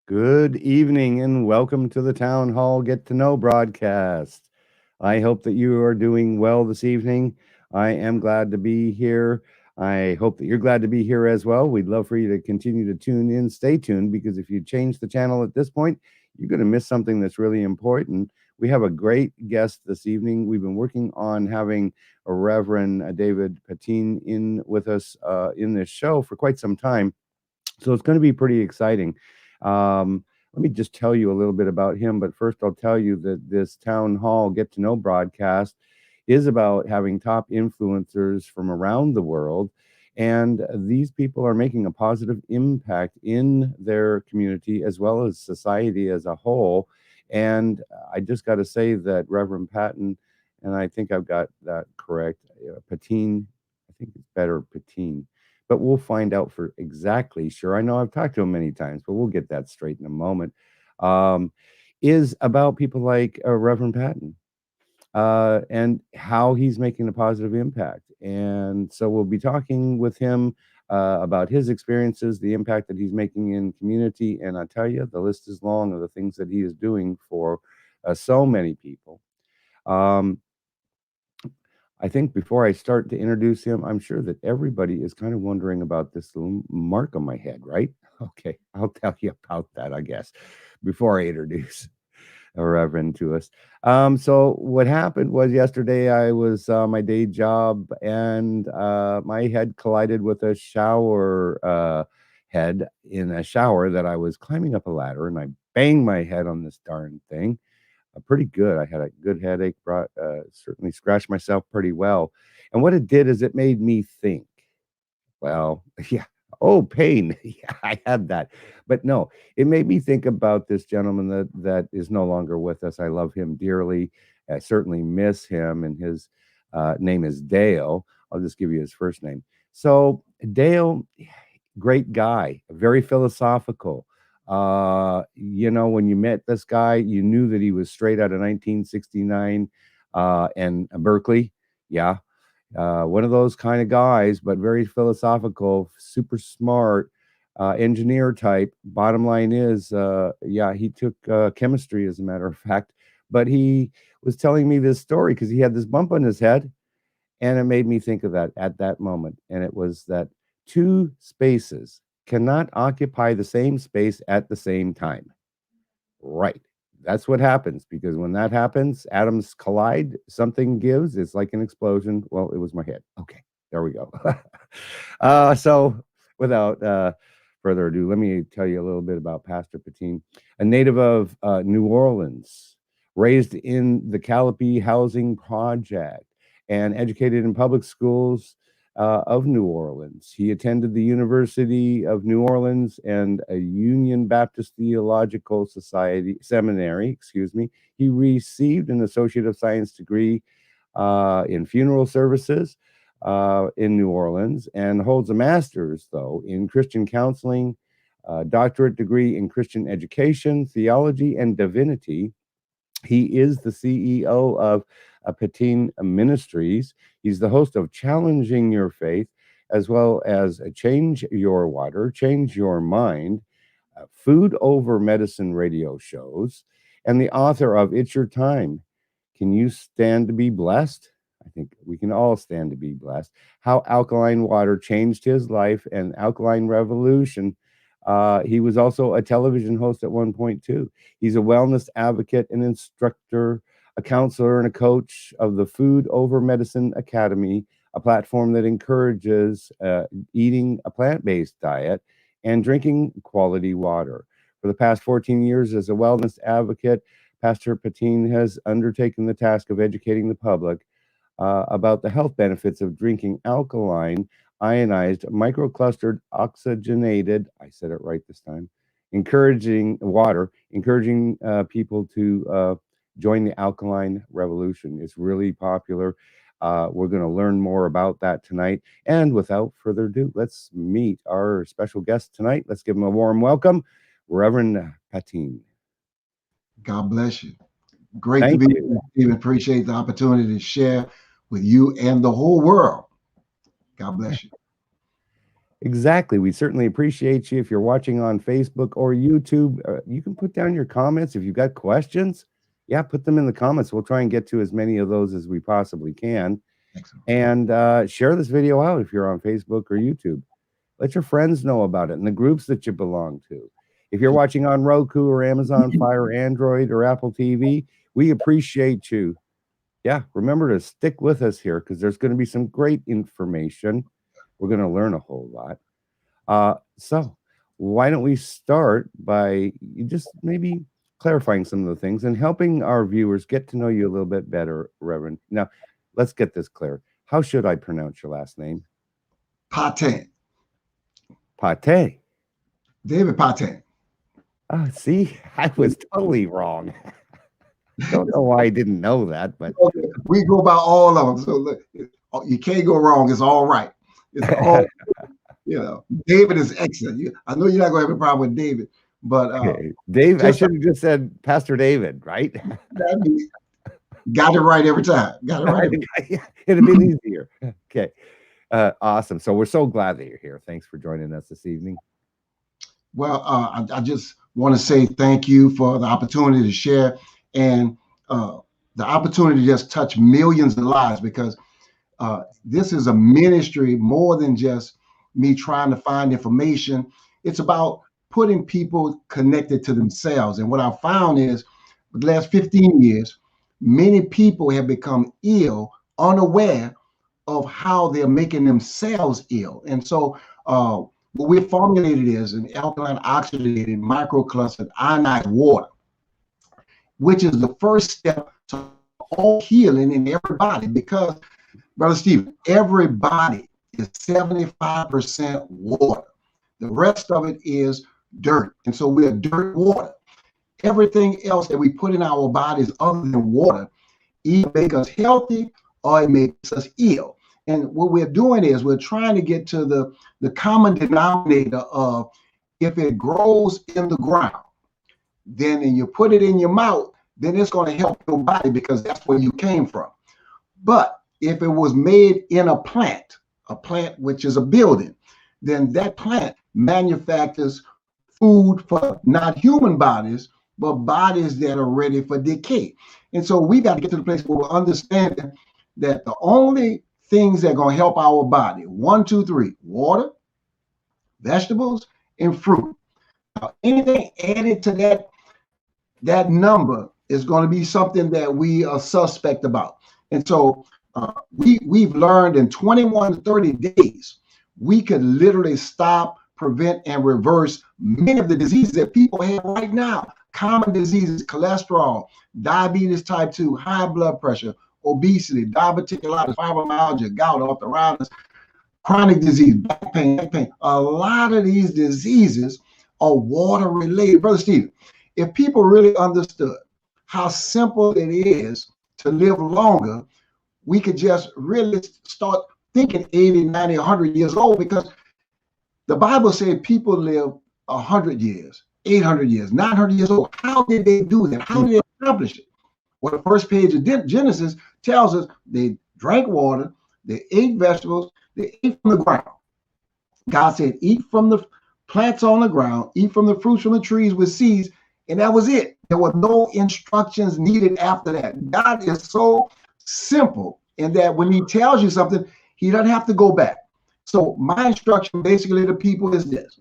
Good evening and welcome to the Town Hall Get to Know broadcast. I hope that you are doing well this evening. I am glad to be here. I hope that you're glad to be here as well. We'd love for you to continue to tune in. Stay tuned because if you change the channel at this point, you're going to miss something that's really important. We have a great guest this evening. We've been working on having a Reverend David Patin in with us in this show for quite some time. So it's going to be pretty exciting. Let me just tell you a little bit about him. But first, I'll tell you that this town hall get to know broadcast is about having top influencers from around the world. And these people are making a positive impact in their community as well as society as a whole. And I just got to say that Reverend Patin, and I think I've got that correct, Patin, I think it's better Patin, but we'll find out for exactly sure. I know I've talked to him many times, but we'll get that straight in a moment. Um, is about people like Reverend Patton and how he's making a positive impact. And so we'll be talking with him about his experiences, the impact that he's making in community. And I tell you, the list is long of the things that he is doing for so many people. Um, I think before I start to introduce him, I'm sure that everybody is kind of wondering about this little mark on my head, right? Okay, I'll tell you about that, I guess, before I introduce a reverend to us. So what happened was yesterday I was my day job and my head collided with a shower head in a shower that I was climbing up a ladder and I banged my head on this darn thing pretty good. I had a good headache, brought certainly scratched myself pretty well. And what it did is it made me think. Well, yeah. Oh, pain. Yeah, I had that. But no, it made me think about this gentleman that is no longer with us. I love him dearly. I certainly miss him, and his name is Dale. I'll just give you his first name. So Dale, great guy, very philosophical. When you met this guy, you knew that he was straight out of 1969 and Berkeley. Yeah, one of those kind of guys, but very philosophical, super smart, engineer type. Bottom line is, yeah, he took chemistry as a matter of fact, but he was telling me this story because he had this bump on his head, and it made me think of that at that moment. And it was that two spaces cannot occupy the same space at the same time. Right. That's what happens because when that happens, atoms collide, something gives. It's like an explosion. Well, it was my head. Okay, there we go. So, without further ado, let me tell you a little bit about Pastor Patin, a native of New Orleans, raised in the Calliope Housing Project, and educated in public schools of New Orleans. He attended the University of New Orleans and a Union Baptist Theological Society Seminary. Excuse me. He received an Associate of Science degree in funeral services in New Orleans and holds a master's, though, in Christian counseling, doctorate degree in Christian education, theology, and divinity. He is the CEO of Patin Ministries. He's the host of Challenging Your Faith, as well as Change Your Water, Change Your Mind, Food Over Medicine radio shows, and the author of It's Your Time. Can you stand to be blessed? I think we can all stand to be blessed. How alkaline water changed his life and Alkaline Revolution. He was also a television host at one point, too. He's a wellness advocate, an instructor, a counselor, and a coach of the Food Over Medicine Academy, a platform that encourages eating a plant based diet and drinking quality water. For the past 14 years, as a wellness advocate, Pastor Patin has undertaken the task of educating the public about the health benefits of drinking alkaline, ionized, microclustered, oxygenated, I said it right this time, encouraging people to join the alkaline revolution. It's really popular. We're going to learn more about that tonight. And without further ado, let's meet our special guest tonight. Let's give him a warm welcome, Reverend Patin. God bless you. Great to Thank be you. here, Steve. Appreciate the opportunity to share with you and the whole world. God bless you. Exactly. We certainly appreciate you. If you're watching on Facebook or YouTube, you can put down your comments. If you've got questions, yeah, put them in the comments. We'll try and get to as many of those as we possibly can. Excellent. And share this video out if you're on Facebook or YouTube. Let your friends know about it and the groups that you belong to. If you're watching on Roku or Amazon Fire, Android, or Apple TV, we appreciate you. Yeah, remember to stick with us here because there's going to be some great information. We're going to learn a whole lot. So why don't we start by you just maybe clarifying some of the things and helping our viewers get to know you a little bit better, Reverend. Now, let's get this clear. How should I pronounce your last name? Patin. Patin. David Patin. Oh, see, I was totally wrong. Don't know why I didn't know that, but we go by all of them. So look, you can't go wrong. It's all right. It's all, David is excellent. I know you're not going to have a problem with David, but Dave, I should have just said Pastor David, right? Got it right every time. Got it right. It'd have been easier. Okay. Awesome. So we're so glad that you're here. Thanks for joining us this evening. Well, I just want to say thank you for the opportunity to share and the opportunity to just touch millions of lives, because this is a ministry more than just me trying to find information. It's about putting people connected to themselves. And what I found is the last 15 years, many people have become ill, unaware of how they're making themselves ill. And so what we formulated is an alkaline oxygenated microclustered ionized water, which is the first step to all healing in everybody. Because, Brother Stephen, everybody is 75% water. The rest of it is dirt. And so we're dirt water. Everything else that we put in our bodies other than water either make us healthy or it makes us ill. And what we're doing is we're trying to get to the common denominator of, if it grows in the ground, then and you put it in your mouth, then it's going to help your body because that's where you came from. But if it was made in a plant which is a building, then that plant manufactures food for not human bodies, but bodies that are ready for decay. And so we got to get to the place where we're understanding that the only things that are going to help our body, 1, 2, 3, water, vegetables, and fruit. Now, anything added to that number is going to be something that we are suspect about. And so we've learned in 21 to 30 days, we could literally stop, prevent, and reverse many of the diseases that people have right now. Common diseases, cholesterol, diabetes type 2, high blood pressure, obesity, diverticulitis, fibromyalgia, gout, arthritis, chronic disease, back pain. A lot of these diseases are water related. Brother Stephen, if people really understood how simple it is to live longer, we could just really start thinking 80, 90, 100 years old, because the Bible said people live 100 years, 800 years, 900 years old. How did they do that? How did they accomplish it? Well, the first page of Genesis tells us they drank water, they ate vegetables, they ate from the ground. God said, eat from the plants on the ground, eat from the fruits from the trees with seeds, and that was it. There were no instructions needed after that. God is so simple in that when he tells you something, he doesn't have to go back. So my instruction basically to people is this: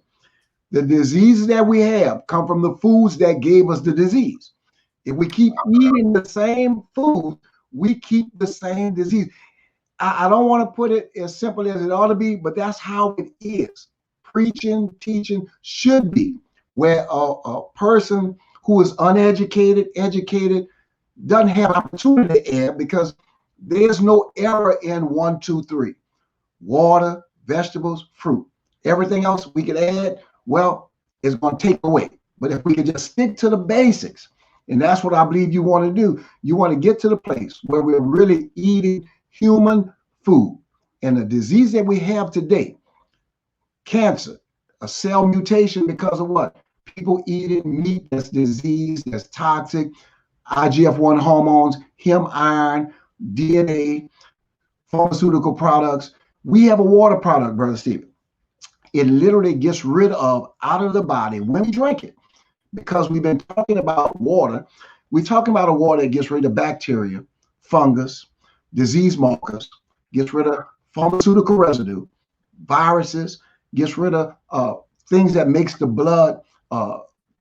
the diseases that we have come from the foods that gave us the disease. If we keep eating the same food, we keep the same disease. I don't want to put it as simple as it ought to be, but that's how it is. Preaching, teaching should be, where a person who is uneducated, educated, doesn't have opportunity to err, because there's no error in 1, 2, 3. Water, vegetables, fruit. Everything else we could add, well, it's going to take away. But if we could just stick to the basics, and that's what I believe you want to do. You want to get to the place where we're really eating human food. And the disease that we have today, cancer, a cell mutation because of what? People eating meat that's diseased, that's toxic, IGF-1 hormones, heme iron, DNA, pharmaceutical products. We have a water product, Brother Stephen. it literally gets rid of out of the body when we drink it. Because we've been talking about water. We're talking about a water that gets rid of bacteria, fungus, disease markers, gets rid of pharmaceutical residue, viruses, gets rid of things that makes the blood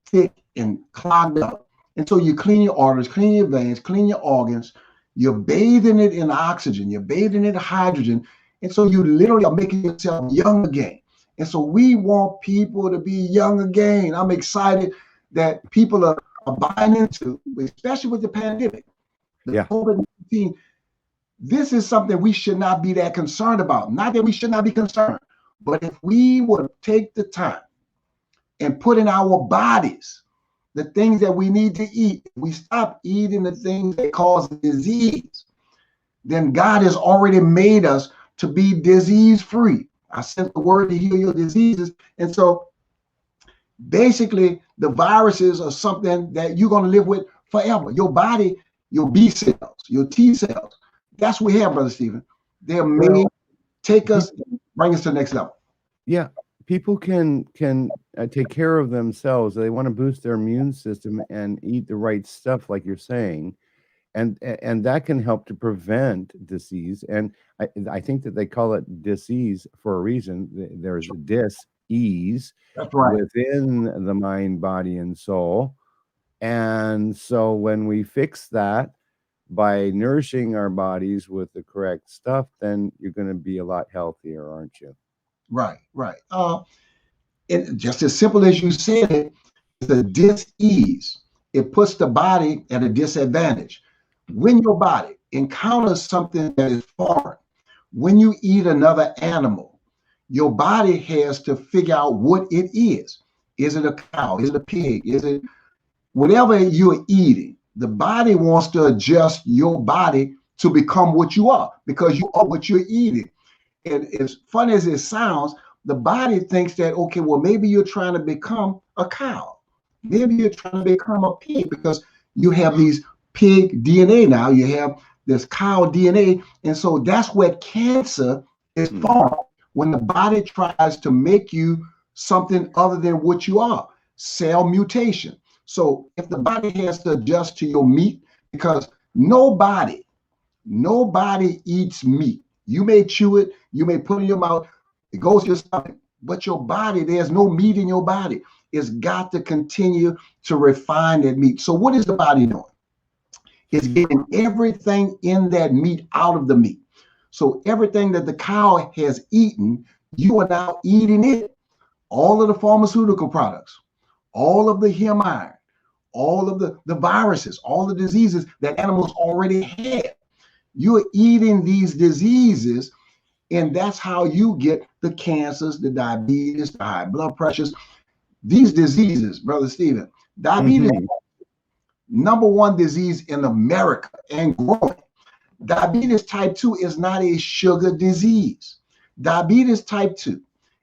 thick and clogged up. And so you clean your arteries, clean your veins, clean your organs. You're bathing it in oxygen. You're bathing it in hydrogen. And so you literally are making yourself young again. And so we want people to be young again. I'm excited that people are buying into, especially with the pandemic, the COVID-19. This is something we should not be that concerned about. Not that we should not be concerned, but if we would take the time and put in our bodies the things that we need to eat, we stop eating the things that cause disease, then God has already made us to be disease-free. I sent the word to heal your diseases. And so basically, the viruses are something that you're going to live with forever. Your body, your B cells, your T cells, that's what we have, Brother Stephen. They're made take us, bring us to the next level. Yeah, people can take care of themselves. They want to boost their immune system and eat the right stuff, like you're saying, and that can help to prevent disease. And I think that they call it disease for a reason. There's dis-ease within the mind, body, and soul. And so when we fix that by nourishing our bodies with the correct stuff, then you're going to be a lot healthier, aren't you? Right. And just as simple as you said it, the dis-ease, it puts the body at a disadvantage. When your body encounters something that is foreign, when you eat another animal, your body has to figure out what it is. Is it a cow? Is it a pig? Is it whatever you're eating? The body wants to adjust your body to become what you are, because you are what you're eating. And as funny as it sounds, the body thinks that, okay, well, maybe you're trying to become a cow. Maybe you're trying to become a pig because you have these pig DNA now. You have this cow DNA. And so that's where cancer is formed, when the body tries to make you something other than what you are. Cell mutation. So if the body has to adjust to your meat, because nobody eats meat. You may chew it, you may put it in your mouth, it goes to your stomach, but your body, there's no meat in your body. It's got to continue to refine that meat. So what is the body doing? It's getting everything in that meat out of the meat. So everything that the cow has eaten, you are now eating it. All of the pharmaceutical products, all of the hem iron, all of the viruses, all the diseases that animals already had. You're eating these diseases, and that's how you get the cancers, the diabetes, the high blood pressures. These diseases, Brother Stephen, diabetes, number one disease in America and growing. Diabetes type 2 is not a sugar disease. Diabetes type 2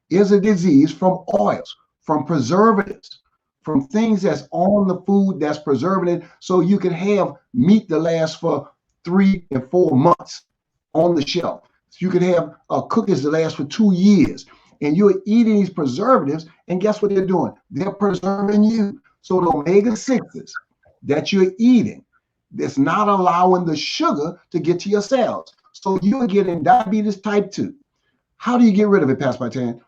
is a disease from oils, from preservatives, from things that's on the food that's preserving it, so you can have meat that lasts for 3 and 4 months on the shelf. So you can have cookies that last for 2 years, and you're eating these preservatives, and guess what they're doing? They're preserving you. So the omega-6s that you're eating, that's not allowing the sugar to get to your cells. So you're getting diabetes type 2. How do you get rid of it, Pastor Patin?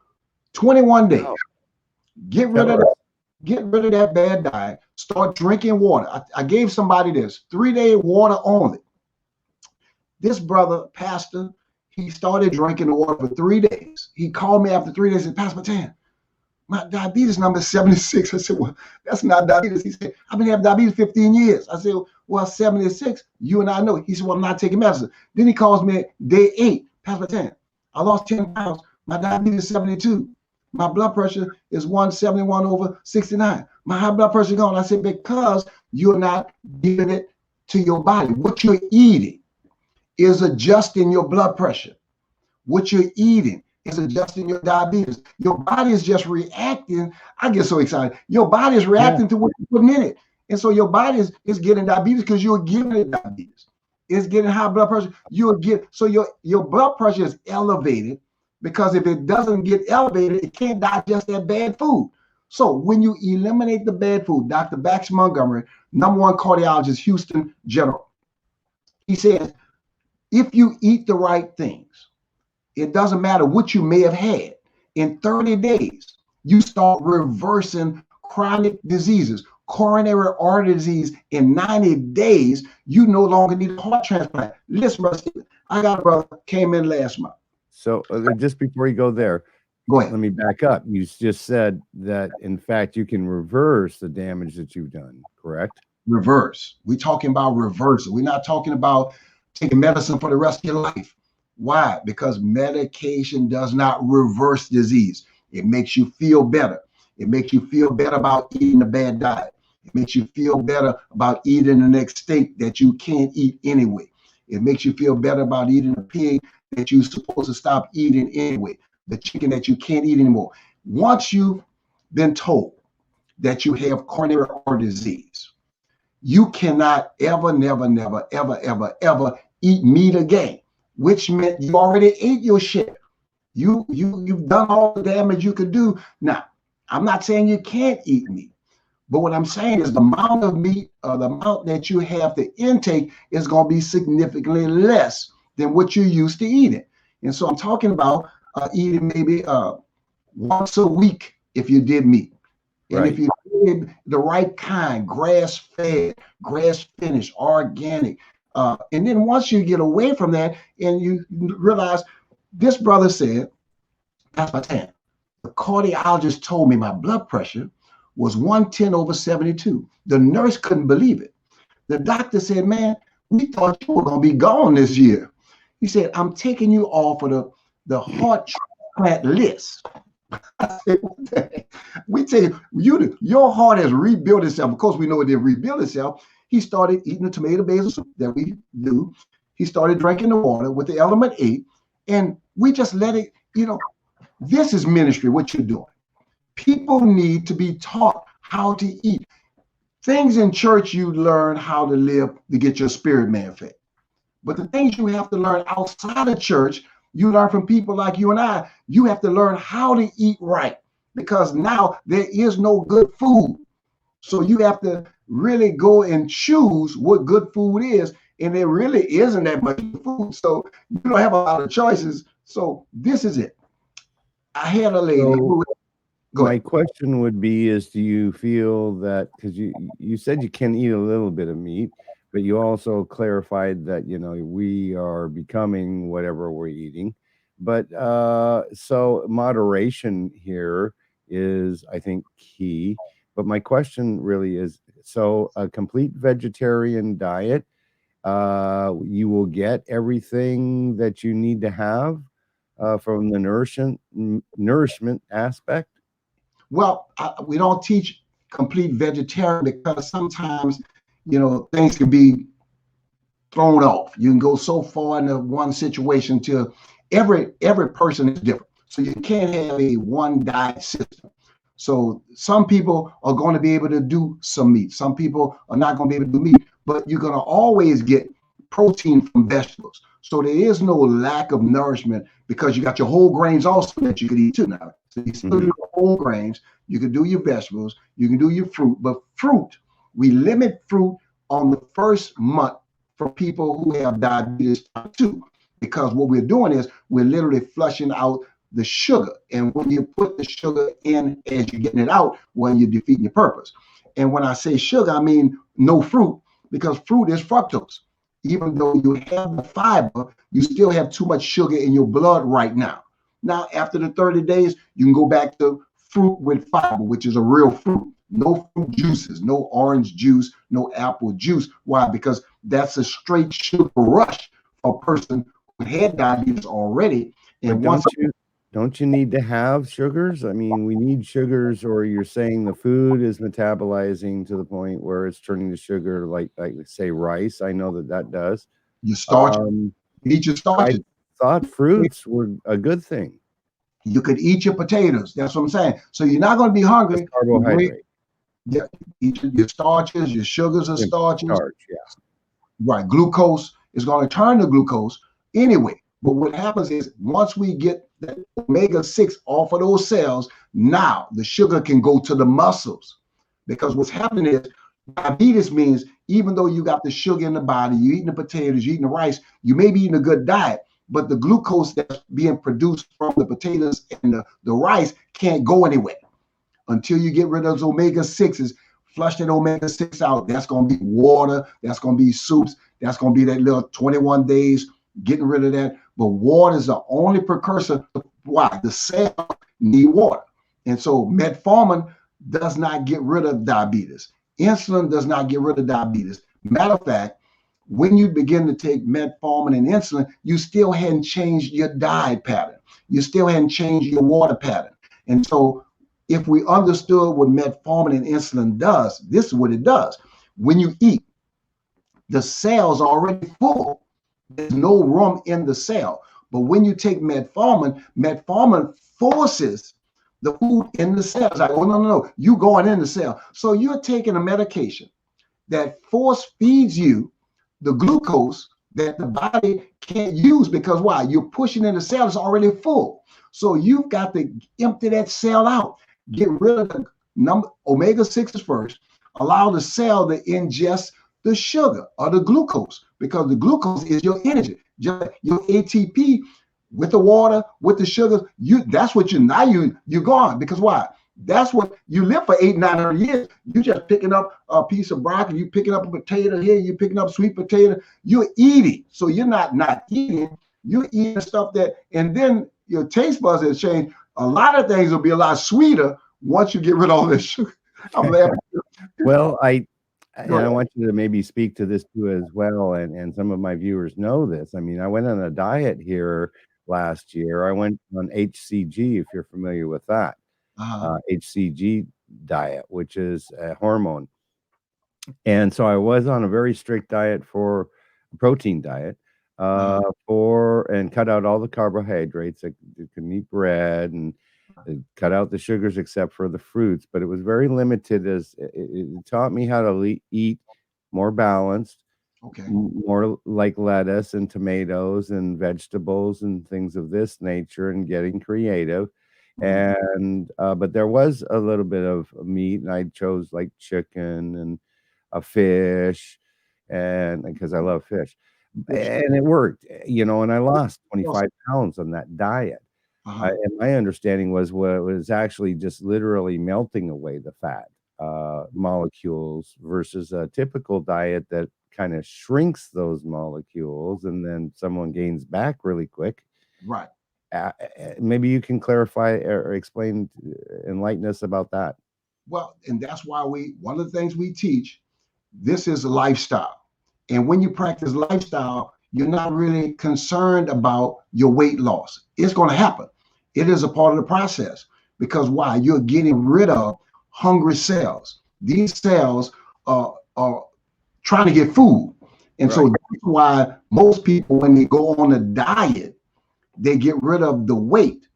21 days. Get rid of that. Get rid of that bad diet. Start drinking water. I gave somebody this 3-day water only. This brother, pastor, he started drinking the water for 3 days. He called me after 3 days and said, Pastor Patin, my diabetes number is 76. I said, well, that's not diabetes. He said, I've been having diabetes 15 years. I said, well, 76, you and I know. He said, well, I'm not taking medicine. Then he calls me day 8. Pastor Patin, I lost 10 pounds. My diabetes is 72. My blood pressure is 171/69. My high blood pressure gone. I said, because you're not giving it to your body. What you're eating is adjusting your blood pressure. What you're eating is adjusting your diabetes. Your body is just reacting. I get so excited. Your body is reacting to what you're putting in it. And so your body is getting diabetes because you're giving it diabetes. It's getting high blood pressure. So your blood pressure is elevated because if it doesn't get elevated, it can't digest that bad food. So when you eliminate the bad food, Dr. Baxter Montgomery, #1 cardiologist, Houston General, he says, if you eat the right things, it doesn't matter what you may have had. In 30 days, you start reversing chronic diseases, coronary artery disease. In 90 days, you no longer need a heart transplant. Listen, brother Stephen, I got a brother came in last month. So just before you go there, go ahead. Let me back up. You just said that, in fact, you can reverse the damage that you've done, correct? Reverse. We're talking about reversal. We're not talking about taking medicine for the rest of your life. Why? Because medication does not reverse disease. It makes you feel better. It makes you feel better about eating a bad diet. It makes you feel better about eating the next steak that you can't eat anyway. It makes you feel better about eating a pig that you're supposed to stop eating anyway, the chicken that you can't eat anymore. Once you've been told that you have coronary artery disease, you cannot ever, never, never, ever, ever, ever eat meat again, which meant you already ate your share. You've done all the damage you could do. Now, I'm not saying you can't eat meat, but what I'm saying is the amount of meat or the amount that you have to intake is going to be significantly less than what you're used to eating. And so I'm talking about eating maybe once a week if you did meat. And right. If you did the right kind, grass-fed, grass-finished, organic, and then once you get away from that and you realize, this brother said, that's Patin, the cardiologist told me my blood pressure was 110/72. The nurse couldn't believe it. The doctor said, man, we thought you were going to be gone this year. He said, I'm taking you off of the heart transplant list. I said, we tell you, your heart has rebuilt itself. Of course, we know it didn't rebuild itself. He started eating the tomato basil soup that we do. He started drinking the water with the element 8, and we just let it, this is ministry, what you're doing. People need to be taught how to eat. Things in church, you learn how to live to get your spirit man fed. But the things you have to learn outside of church, you learn from people like you and I. You have to learn how to eat right, because now there is no good food. So you have to really go and choose what good food is. And there really isn't that much food. So you don't have a lot of choices. So this is it. I had a lady who, my question would be is, do you feel that, because you said you can eat a little bit of meat, but you also clarified that, we are becoming whatever we're eating. But so moderation here is, I think, key. But my question really is, so a complete vegetarian diet, you will get everything that you need to have from the nourishment aspect? Well, we don't teach complete vegetarian because sometimes, things can be thrown off. You can go so far into one situation till every person is different. So you can't have a one diet system. So some people are going to be able to do some meat. Some people are not going to be able to do meat, but you're going to always get protein from vegetables. So there is no lack of nourishment because you got your whole grains also that you could eat too now. So you still do whole grains, you can do your vegetables, you can do your fruit, but fruit, we limit fruit on the first month for people who have diabetes type 2, because what we're doing is we're literally flushing out the sugar. And when you put the sugar in as you're getting it out, well, you're defeating your purpose. And when I say sugar, I mean no fruit, because fruit is fructose. Even though you have the fiber, you still have too much sugar in your blood right now. Now, after the 30 days, you can go back to fruit with fiber, which is a real fruit. No fruit juices, no orange juice, no apple juice. Why? Because that's a straight sugar rush for a person who had diabetes already. And don't you need to have sugars? I mean, we need sugars, or you're saying the food is metabolizing to the point where it's turning to sugar, like say rice. I know that does. You starch. Eat your starches. I thought fruits were a good thing. You could eat your potatoes. That's what I'm saying. So you're not going to be hungry. That's carbohydrate. Yeah, eat your starches, your sugars are starches. Starch, yeah. Right. Glucose is going to turn to glucose anyway. But what happens is once we get that omega-6 off of those cells, now the sugar can go to the muscles. Because what's happening is diabetes means even though you got the sugar in the body, you're eating the potatoes, you're eating the rice, you may be eating a good diet, but the glucose that's being produced from the potatoes and the rice can't go anywhere until you get rid of those omega-6s. Flush that omega-6 out. That's going to be water. That's going to be soups. That's going to be that little 21 days, getting rid of that. But water is the only precursor. Why? The cell need water. And so metformin does not get rid of diabetes. Insulin does not get rid of diabetes. Matter of fact, when you begin to take metformin and insulin, you still hadn't changed your diet pattern. You still hadn't changed your water pattern. And so if we understood what metformin and insulin does, this is what it does. When you eat, the cell's are already full. There's no room in the cell. But when you take metformin, metformin forces the food in the cell. It's like, oh, no, you going in the cell. So you're taking a medication that force feeds you the glucose that the body can't use, because why? You're pushing in the cell, it's already full. So you've got to empty that cell out. Get rid of the omega-6s first. Allow the cell to ingest the sugar or the glucose, because the glucose is your energy. Just your ATP with the water, with the sugar, that's what you're gone. Because why? That's what you live for 800-900 years. You just picking up a piece of broccoli, you picking up a potato here, you picking up sweet potato, you're eating. So you're not eating, you're eating stuff that, and then your taste buds has changed. A lot of things will be a lot sweeter once you get rid of all this sugar. I'm laughing. Well, I want you to maybe speak to this too as well, and some of my viewers know this. I mean, I went on a diet here last year. I went on HCG, if you're familiar with that. HCG diet, which is a hormone. And so I was on a very strict diet for a protein diet, and cut out all the carbohydrates. I couldn't eat bread and cut out the sugars except for the fruits, but it was very limited, as it taught me how to eat more balanced, more like lettuce and tomatoes and vegetables and things of this nature, and getting creative. And but there was a little bit of meat, and I chose like chicken and a fish, and because I love fish, and it worked, and I lost 25 pounds on that diet. And my understanding was what it was actually just literally melting away the fat molecules, versus a typical diet that kind of shrinks those molecules, and then someone gains back really quick. Right. Maybe you can clarify or explain, enlighten us about that. Well, and that's why one of the things we teach, this is a lifestyle. And when you practice lifestyle, you're not really concerned about your weight loss. It's going to happen. It is a part of the process, because why? You're getting rid of hungry cells. These cells are trying to get food. And so that's why most people, when they go on a diet, they get rid of the weight,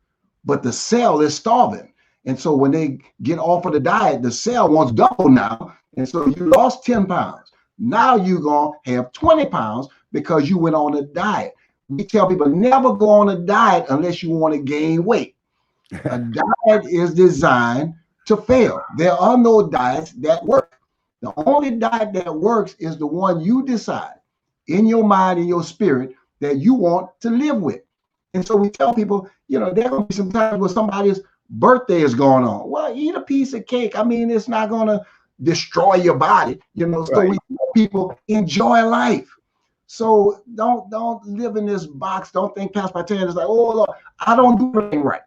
but the cell is starving. And so when they get off of the diet, the cell wants double now. And so you lost 10 pounds. Now you're going to have 20 pounds because you went on a diet. We tell people never go on a diet unless you want to gain weight. A diet is designed to fail. There are no diets that work. The only diet that works is the one you decide in your mind and your spirit that you want to live with. And so we tell people, there are going to be some times where somebody's birthday is going on. Well, eat a piece of cake. I mean, it's not going to destroy your body, So we tell people enjoy life. So don't live in this box. Don't think Pastor Patin is like, oh, Lord, I don't do anything right.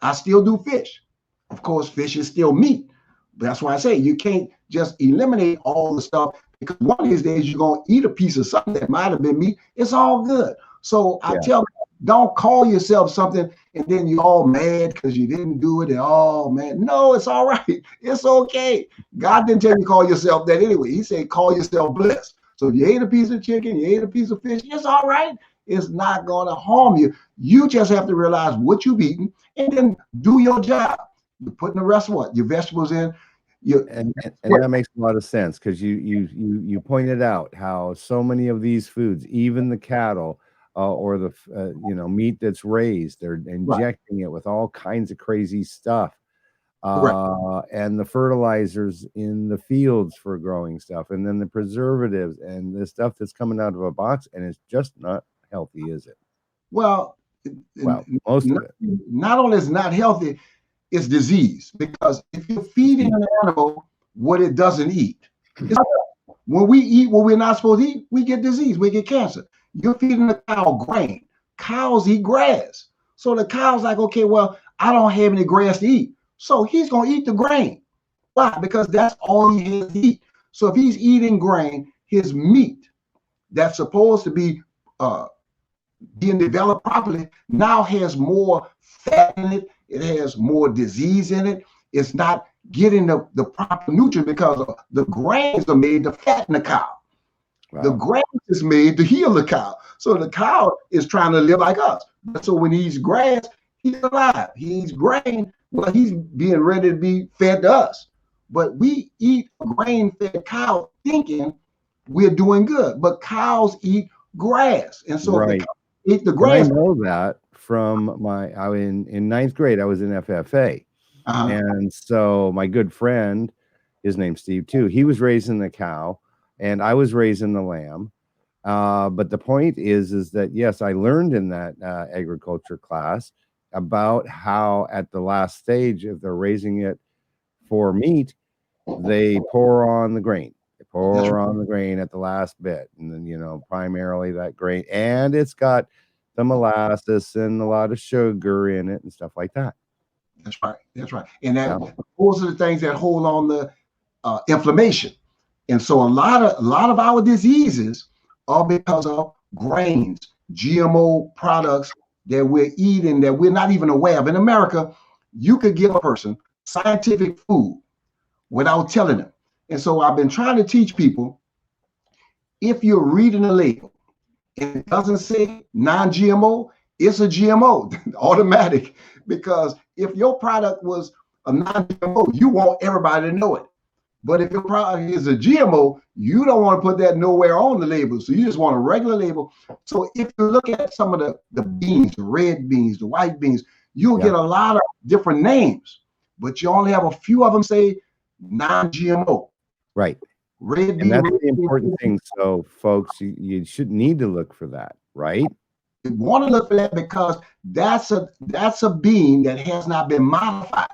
I still do fish. Of course, fish is still meat. But that's why I say you can't just eliminate all the stuff, because one of these days you're going to eat a piece of something that might have been meat. It's all good. So I tell them, don't call yourself something and then you're all mad because you didn't do it. And oh, man, no, it's all right. It's okay. God didn't tell you to call yourself that anyway. He said, call yourself blessed. So if you ate a piece of chicken, you ate a piece of fish, it's all right. It's not going to harm you. You just have to realize what you've eaten and then do your job. You're putting the rest of your vegetables in. And that makes a lot of sense, because you pointed out how so many of these foods, even the cattle, or the meat that's raised. They're Right. injecting it with all kinds of crazy stuff, Correct. and the fertilizers in the fields for growing stuff, and then the preservatives and the stuff that's coming out of a box, and it's just not healthy, is it? Well, Well, most of not, it. not only is not healthy, it's disease. Because if you're feeding an animal what it doesn't eat, it's when we eat what we're not supposed to eat, we get disease, we get cancer. You're feeding a cow grain. Cows eat grass. So the cow's like, okay, well, I don't have any grass to eat. So he's going to eat the grain. Why? Because that's all he has to eat. So if he's eating grain, his meat that's supposed to be uh, being developed properly now has more fat in it. It has more disease in it. It's not getting the proper nutrient because the grains are made to fatten the cow. Wow. The grass is made to heal the cow. So the cow is trying to live like us. So when he eats grass, he's alive. He eats grain, well, he's being ready to be fed to us. But we eat a grain-fed cow thinking we're doing good. But cows eat grass. And so right. if the cow eat the grass. And I know that from in ninth grade, I was in FFA. And so my good friend, his name's Steve too, he was raising the cow and I was raising the lamb. But the point is that, yes, I learned in that agriculture class about how at the last stage, if they're raising it for meat, they pour on the grain. They pour on the grain at the last bit. And then, primarily that grain. And it's got the molasses and a lot of sugar in it and stuff like that. That's right. That's right. And those are the things that hold on the inflammation. And so a lot of our diseases are because of grains, GMO products that we're eating that we're not even aware of. In America, you could give a person scientific food without telling them. And so I've been trying to teach people, if you're reading a label and it doesn't say non-GMO, it's a GMO automatic, because if your product was a non-GMO, you want everybody to know it. But if your product is a GMO, you don't want to put that nowhere on the label. So you just want a regular label. So if you look at some of the beans, the red beans, the white beans, you'll get a lot of different names, but you only have a few of them say non-GMO. Right. Red bean, and that's the important thing. So folks, you should need to look for that, right? You want to look for that because that's a bean that has not been modified.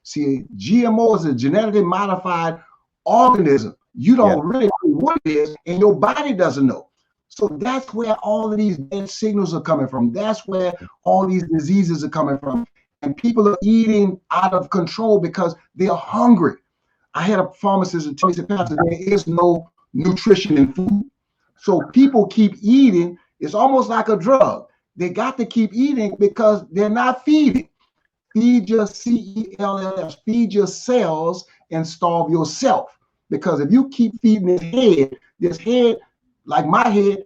See, GMO is a genetically modified organism. You don't really know what it is, and your body doesn't know. So that's where all of these dead signals are coming from. That's where all these diseases are coming from. And people are eating out of control because they're hungry. I had a pharmacist tell me, Pastor, there is no nutrition in food. So people keep eating. It's almost like a drug. They got to keep eating because they're not feeding. Feed your cells, feed your cells and starve yourself. Because if you keep feeding this head, like my head,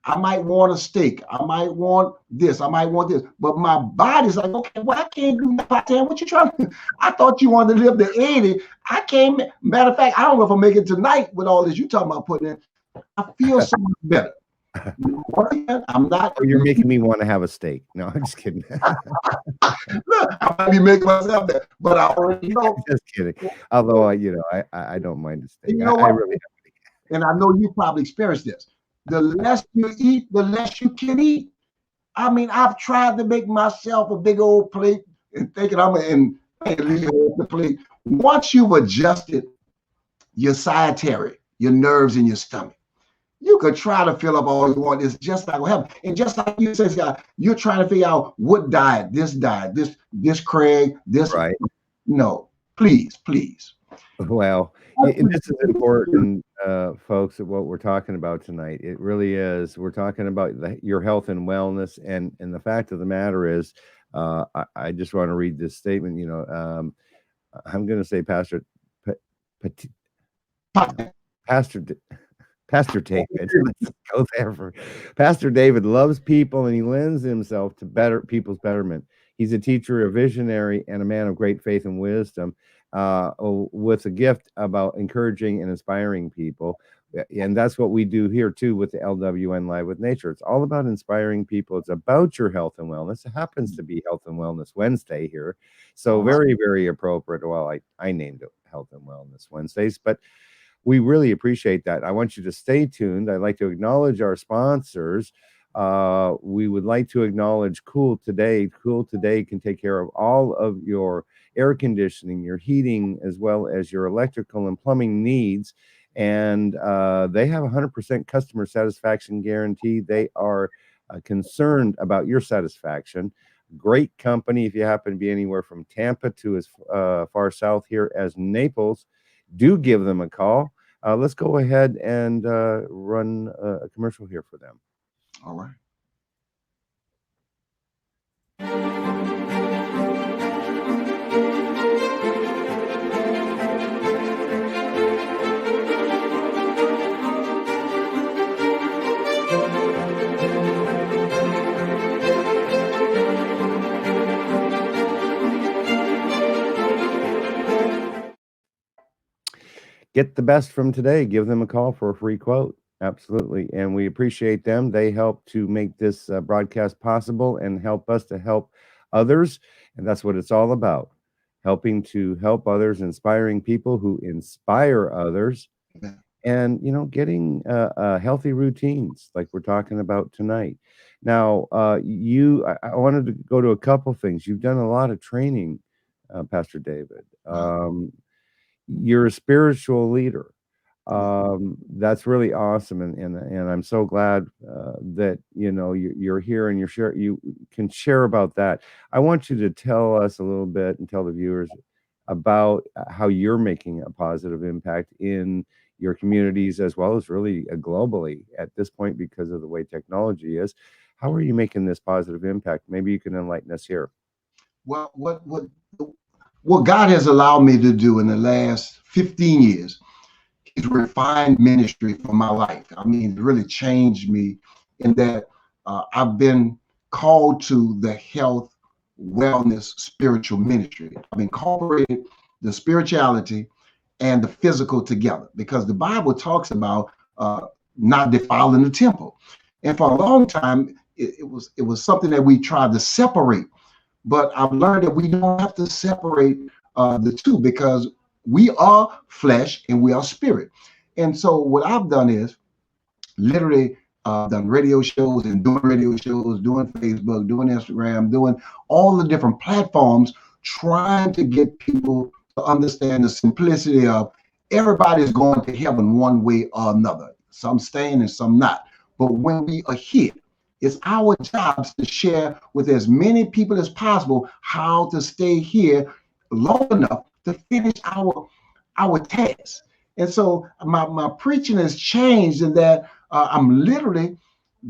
I might want a steak. I might want this. I might want this. But my body's like, okay, well, I can't do that. Patin, what you trying to do? I thought you wanted to live to 80. I can't. Matter of fact, I don't know if I'll make it tonight with all this you talking about putting in. I feel so much better. I'm not. Oh, you're making me want to have a steak. No, I'm just kidding. Look, I might be making myself that, but I already know. Just kidding. Although I don't mind a steak. You know I really don't. And I know you probably experienced this. The less you eat, the less you can eat. I mean, I've tried to make myself a big old plate and thinking I'm in the plate. Once you've adjusted your satiety, your nerves in your stomach, you could try to fill up all you want. It's just not gonna happen. And just like you said, Scott, you're trying to figure out what diet, this Craig, this. Right. No, please. Well, this is important, folks, of what we're talking about tonight. It really is. We're talking about your health and wellness. And the fact of the matter is, I just want to read this statement. I'm going to say Pastor David. Let's go there. Pastor David loves people and he lends himself to people's betterment. He's a teacher, a visionary, and a man of great faith and wisdom, with a gift about encouraging and inspiring people. And that's what we do here too with the LWN Live with Nature. It's all about inspiring people. It's about your health and wellness. It happens to be Health and Wellness Wednesday here. So very, very appropriate. Well, I named it Health and Wellness Wednesdays, but we really appreciate that. I want you to stay tuned. I'd like to acknowledge our sponsors. We would like to acknowledge Cool Today. Cool Today can take care of all of your air conditioning, your heating, as well as your electrical and plumbing needs. And they have 100% customer satisfaction guarantee. They are concerned about your satisfaction. Great company. If you happen to be anywhere from Tampa to as far south here as Naples, do give them a call. Let's go ahead and run a commercial here for them. All right. Get the best from today. Give them a call for a free quote. Absolutely. And we appreciate them. They help to make this broadcast possible and help us to help others. And that's what it's all about. Helping to help others, inspiring people who inspire others, and, getting healthy routines like we're talking about tonight. Now, I wanted to go to a couple things. You've done a lot of training, Pastor David. You're a spiritual leader. That's really awesome, and I'm so glad that you're here and you can share about that. I want you to tell us a little bit and tell the viewers about how you're making a positive impact in your communities as well as really globally at this point because of the way technology is. How are you making this positive impact? Maybe you can enlighten us here. Well, what God has allowed me to do in the last 15 years is refined ministry for my life. I mean, it really changed me in that I've been called to the health, wellness, spiritual ministry. I've incorporated the spirituality and the physical together because the Bible talks about not defiling the temple. And for a long time, it was something that we tried to separate. But I've learned that we don't have to separate the two because we are flesh and we are spirit. And so what I've done is literally done radio shows and doing radio shows, doing Facebook, doing Instagram, doing all the different platforms, trying to get people to understand the simplicity of everybody's going to heaven one way or another. Some staying and some not. But when we are here, it's our jobs to share with as many people as possible how to stay here long enough to finish our task. And so my preaching has changed in that I'm literally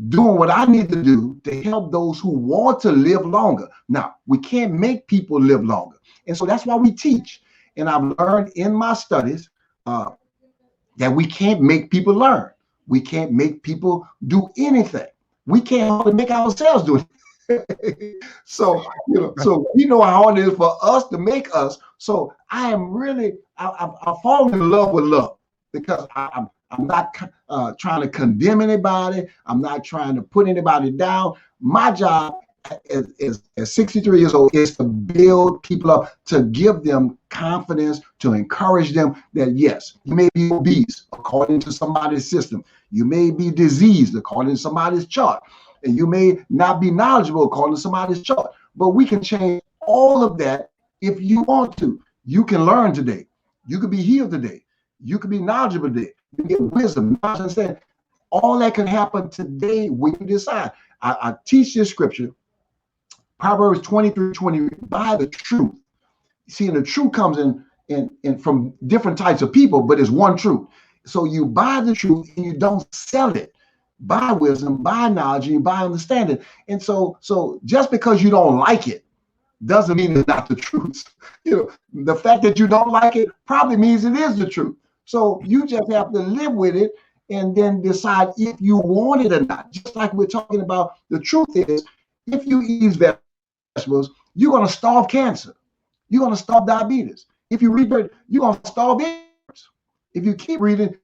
doing what I need to do to help those who want to live longer. Now, we can't make people live longer. And so that's why we teach. And I've learned in my studies that we can't make people learn. We can't make people do anything. We can't hardly make ourselves do it. So you know how hard it is for us to make us. So I am really, I've fallen in love with love because I'm not trying to condemn anybody. I'm not trying to put anybody down. My job as 63 years old is to build people up, to give them confidence, to encourage them that yes, you may be obese according to somebody's system. You may be diseased according to somebody's chart. And you may not be knowledgeable according to somebody's chart. But we can change all of that if you want to. You can learn today. You could be healed today. You could be knowledgeable today. You can get wisdom, knowledge, understanding. All that can happen today when you decide. I teach this scripture, Proverbs 23:20, buy the truth. See, and the truth comes in from different types of people, but it's one truth. So you buy the truth and you don't sell it. Buy wisdom, buy knowledge, and you buy understanding. And so just because you don't like it doesn't mean it's not the truth. The fact that you don't like it probably means it is the truth. So you just have to live with it and then decide if you want it or not. Just like we're talking about, the truth is, if you eat these vegetables, you're going to starve cancer. You're going to starve diabetes. If you read it, you're going to starve AIDS. If you keep reading,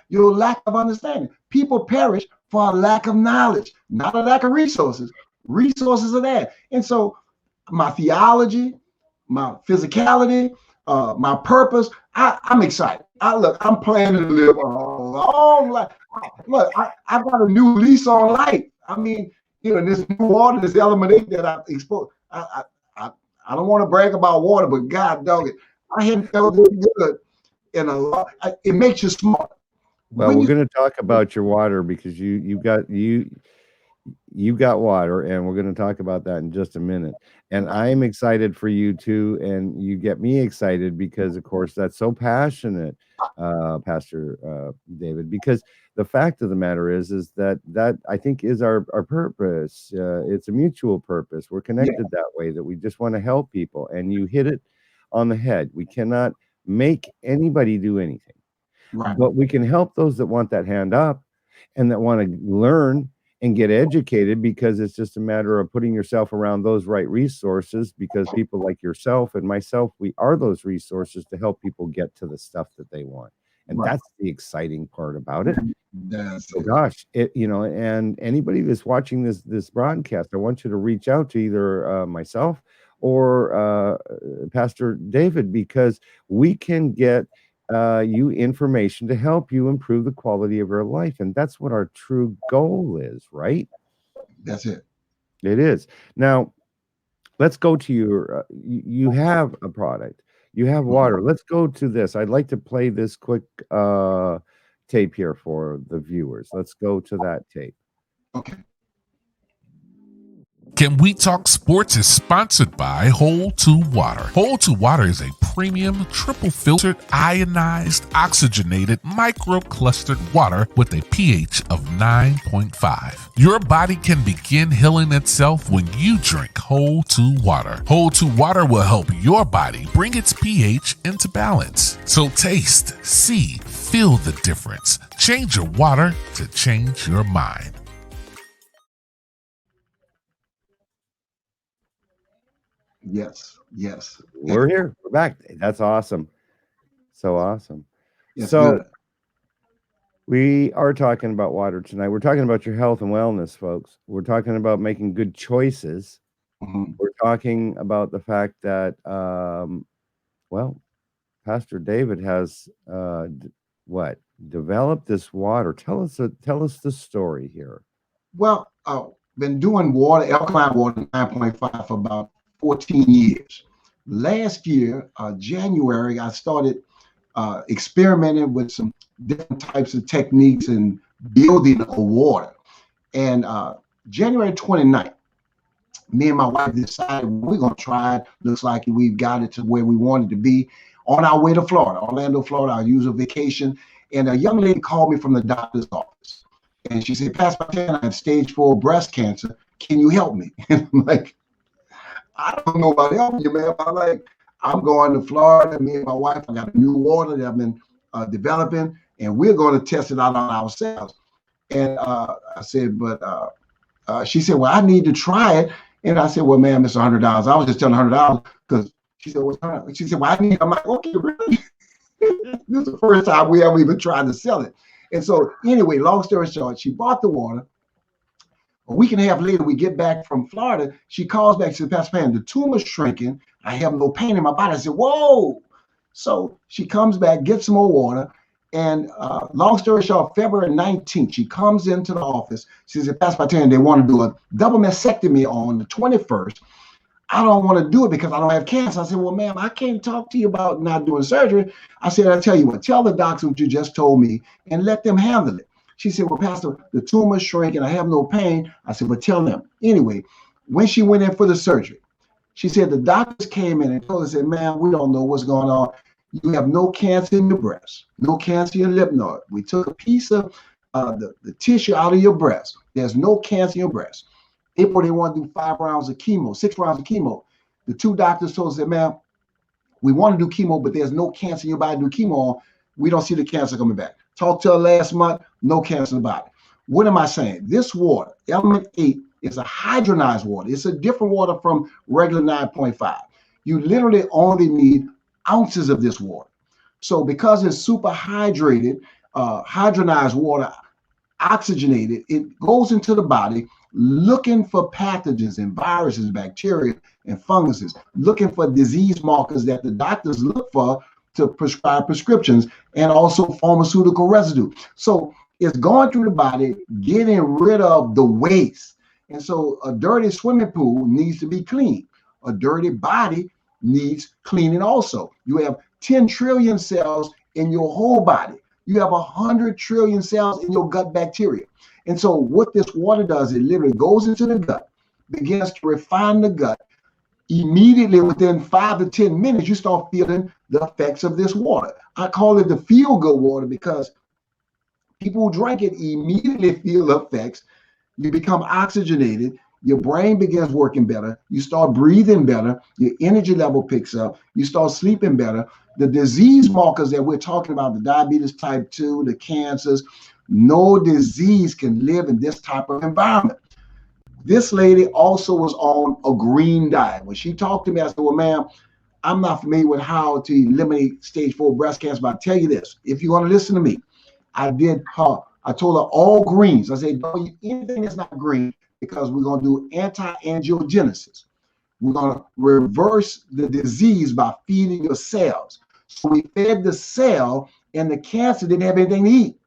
your lack of understanding. People perish for a lack of knowledge, not a lack of resources. Resources are there. And so my theology, my physicality, my purpose, I'm excited. I'm planning to live a long life. Look, I've got a new lease on life. I mean, this new water, this element 8 that I've exposed. I don't want to brag about water, but God dog it, I hadn't felt this good in a lot. It makes you smart. Well, we're going to talk about your water because you got water, and we're going to talk about that in just a minute. And I'm excited for you too, and you get me excited because, of course, that's so passionate, Pastor David. Because the fact of the matter is that I think is our purpose. It's a mutual purpose. We're connected that way, that we just want to help people. And you hit it on the head. We cannot make anybody do anything, but we can help those that want that hand up and that want to learn and get educated, because it's just a matter of putting yourself around those right resources, because people like yourself and myself, we are those resources to help people get to the stuff that they want. And that's the exciting part about it. So gosh, and anybody that's watching this broadcast, I want you to reach out to either myself or Pastor David, because we can get you information to help you improve the quality of your life. And that's what our true goal is, right? That's it. It is. Now, let's go to your, you have a product, you have water. Let's go to this. I'd like to play this quick tape here for the viewers. Let's go to that tape. Okay. Can We Talk Sports is sponsored by Whole 2 Water. Whole 2 Water is a premium, triple filtered, ionized, oxygenated, micro-clustered water with a pH of 9.5. Your body can begin healing itself when you drink Whole 2 Water. Whole 2 Water will help your body bring its pH into balance. So taste, see, feel the difference. Change your water to change your mind. Yes. We're here. We're back. That's awesome. So awesome. Yes, so good. We are talking about water tonight. We're talking about your health and wellness, folks. We're talking about making good choices. We're talking about the fact that, Pastor David has developed this water. Tell us the story here. Well, been doing water, alkaline water, 9.5 for about 14 years. Last year, January, I started experimenting with some different types of techniques and building a water. And January 29th, me and my wife decided we're going to try it. Looks like we've got it to where we wanted to be. On our way to Florida, Orlando, Florida, our usual vacation. And a young lady called me from the doctor's office. And she said, Pastor Patin, I have stage 4 breast cancer. Can you help me? And I'm like, I don't know about helping you, man. I'm going to Florida. Me and my wife, I got a new water that I've been developing, and we're going to test it out on ourselves. And I said, but she said, well, I need to try it. And I said, well, ma'am, it's $100. I was just telling $100 because she said, she said, well, I'm like, okay, really? This is the first time we ever even tried to sell it. And so anyway, long story short, she bought the water. A week and a half later, we get back from Florida. She calls back. She said, Pastor Pan, the tumor's shrinking. I have no pain in my body. I said, whoa. So she comes back, gets some more water. And long story short, February 19th, she comes into the office. She said, Pastor Pan, they want to do a double mastectomy on the 21st. I don't want to do it because I don't have cancer. I said, well, ma'am, I can't talk to you about not doing surgery. I said, I'll tell you what, tell the doctor what you just told me and let them handle it. She said, well, Pastor, the tumor's shrinking. I have no pain. I said, well, tell them. Anyway, when she went in for the surgery, she said the doctors came in and told her, said, ma'am, we don't know what's going on. You have no cancer in your breast, no cancer in your lymph node. We took a piece of the tissue out of your breast. There's no cancer in your breast. April, they want to do 5 rounds of chemo, 6 rounds of chemo. The 2 doctors told us, said, ma'am, we want to do chemo, but there's no cancer in your body to do chemo on. We don't see the cancer coming back. Talked to her last month, no cancer in the body. What am I saying? This water, element 8, is a hydrogenized water. It's a different water from regular 9.5. You literally only need ounces of this water. So because it's super hydrated, hydrogenized water, oxygenated, it goes into the body looking for pathogens and viruses, bacteria and funguses, looking for disease markers that the doctors look for to prescribe prescriptions, and also pharmaceutical residue. So it's going through the body, getting rid of the waste. And so a dirty swimming pool needs to be cleaned. A dirty body needs cleaning also. You have 10 trillion cells in your whole body. You have 100 trillion cells in your gut bacteria. And so what this water does, it literally goes into the gut, begins to refine the gut. Immediately within 5 to 10 minutes, you start feeling the effects of this water. I call it the feel-good water because people who drink it immediately feel the effects. You become oxygenated. Your brain begins working better. You start breathing better. Your energy level picks up. You start sleeping better. The disease markers that we're talking about, the diabetes type 2, the cancers, no disease can live in this type of environment. This lady also was on a green diet. When she talked to me, I said, well, ma'am, I'm not familiar with how to eliminate stage 4 breast cancer, but I'll tell you this. If you want to listen to me, I told her all greens. I said, don't eat anything that's not green because we're going to do anti-angiogenesis. We're going to reverse the disease by feeding your cells. So we fed the cell and the cancer didn't have anything to eat.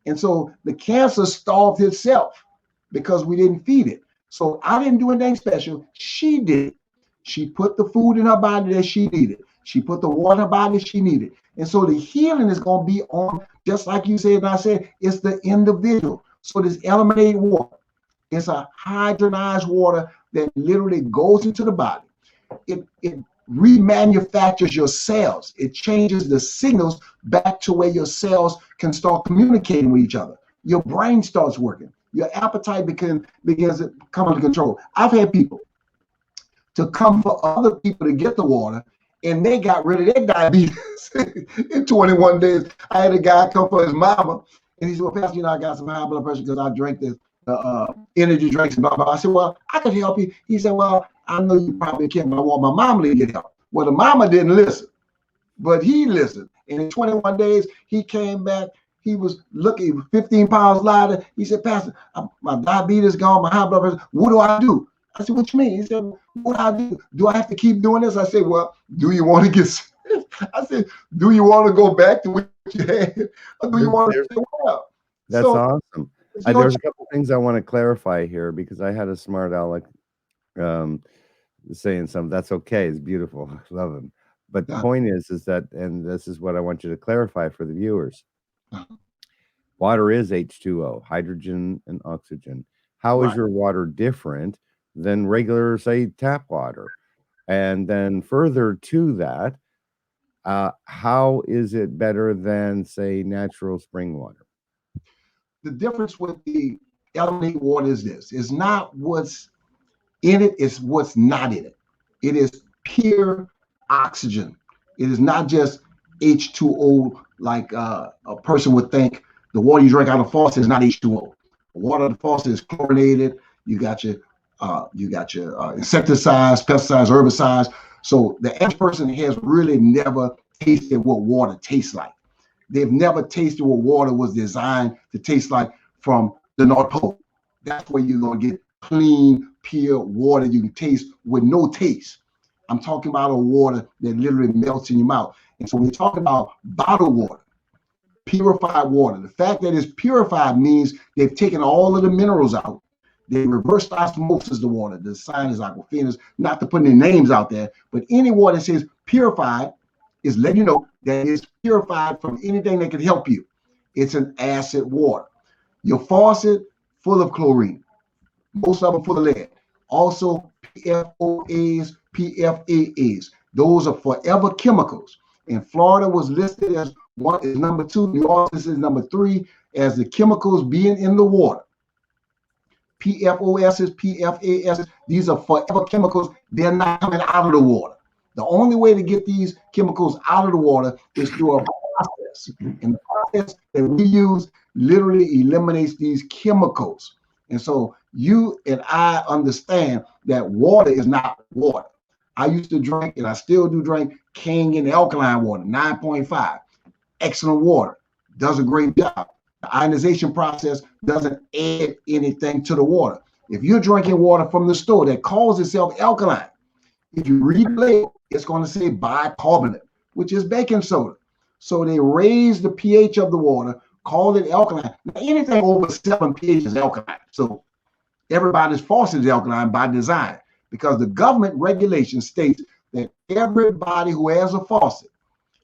And so the cancer starved itself because we didn't feed it. So I didn't do anything special. She did. She put the food in her body that she needed. She put the water in her body she needed. And so the healing is going to be on, just like you said, and I said, it's the individual. So this eliminated water, it's a hydrogenized water that literally goes into the body. It remanufactures your cells. It changes the signals back to where your cells can start communicating with each other. Your brain starts working. Your appetite begins to come under control. I've had people to come for other people to get the water, and they got rid of their diabetes in 21 days. I had a guy come for his mama, and he said, well, Pastor, I got some high blood pressure because I drank this energy drinks and blah, blah. I said, well, I could help you. He said, well, I know you probably can't, but I want my mama to get help. Well, the mama didn't listen, but he listened. And in 21 days, he came back. He was looking 15 pounds lighter. He said, Pastor, my diabetes gone, my high blood pressure. What do I do? I said, what you mean? He said, what do I do? Do I have to keep doing this? I said, well, do you want to get sick? I said, do you want to go back to what you had? Or do you want to stay well? That's awesome. There's a couple things I want to clarify here because I had a smart aleck saying something. That's okay. It's beautiful. I love him. But the point is that, and this is what I want you to clarify for the viewers. Water is H2O, hydrogen and oxygen. How is your water different than regular, say, tap water? And then further to that, how is it better than, say, natural spring water? The difference with the eliminated water is this. It's not what's in it, it's what's not in it. It is pure oxygen. It is not just H2O like a person would think. The water you drink out of the faucet is not H2O. The water out of the faucet is chlorinated. You got your insecticides, pesticides, herbicides. So the average person has really never tasted what water tastes like. They've never tasted what water was designed to taste like from the North Pole. That's where you're going to get clean, pure water you can taste with no taste. I'm talking about a water that literally melts in your mouth. And so when you're talking about bottled water, purified water, the fact that it's purified means they've taken all of the minerals out. They reversed osmosis the water, the cyanide, aquafinas, not to put any names out there, but any water that says purified is letting you know that it's purified from anything that can help you. It's an acid water. Your faucet, full of chlorine. Most of them full of lead. Also, PFOAs, PFAAs. Those are forever chemicals. And Florida was listed as one is number 2. New Orleans is number 3 as the chemicals being in the water. PFOS, PFAS, these are forever chemicals. They're not coming out of the water. The only way to get these chemicals out of the water is through a process. And the process that we use literally eliminates these chemicals. And so you and I understand that water is not water. I used to drink, and I still do drink, King and Alkaline water, 9.5. Excellent water. does a great job. The ionization process doesn't add anything to the water. If you're drinking water from the store that calls itself alkaline, if you read the label, it's going to say bicarbonate, which is baking soda. So they raise the pH of the water, call it alkaline. Now, anything over 7 pH is alkaline. So everybody's faucet is alkaline by design, because the government regulation states that everybody who has a faucet,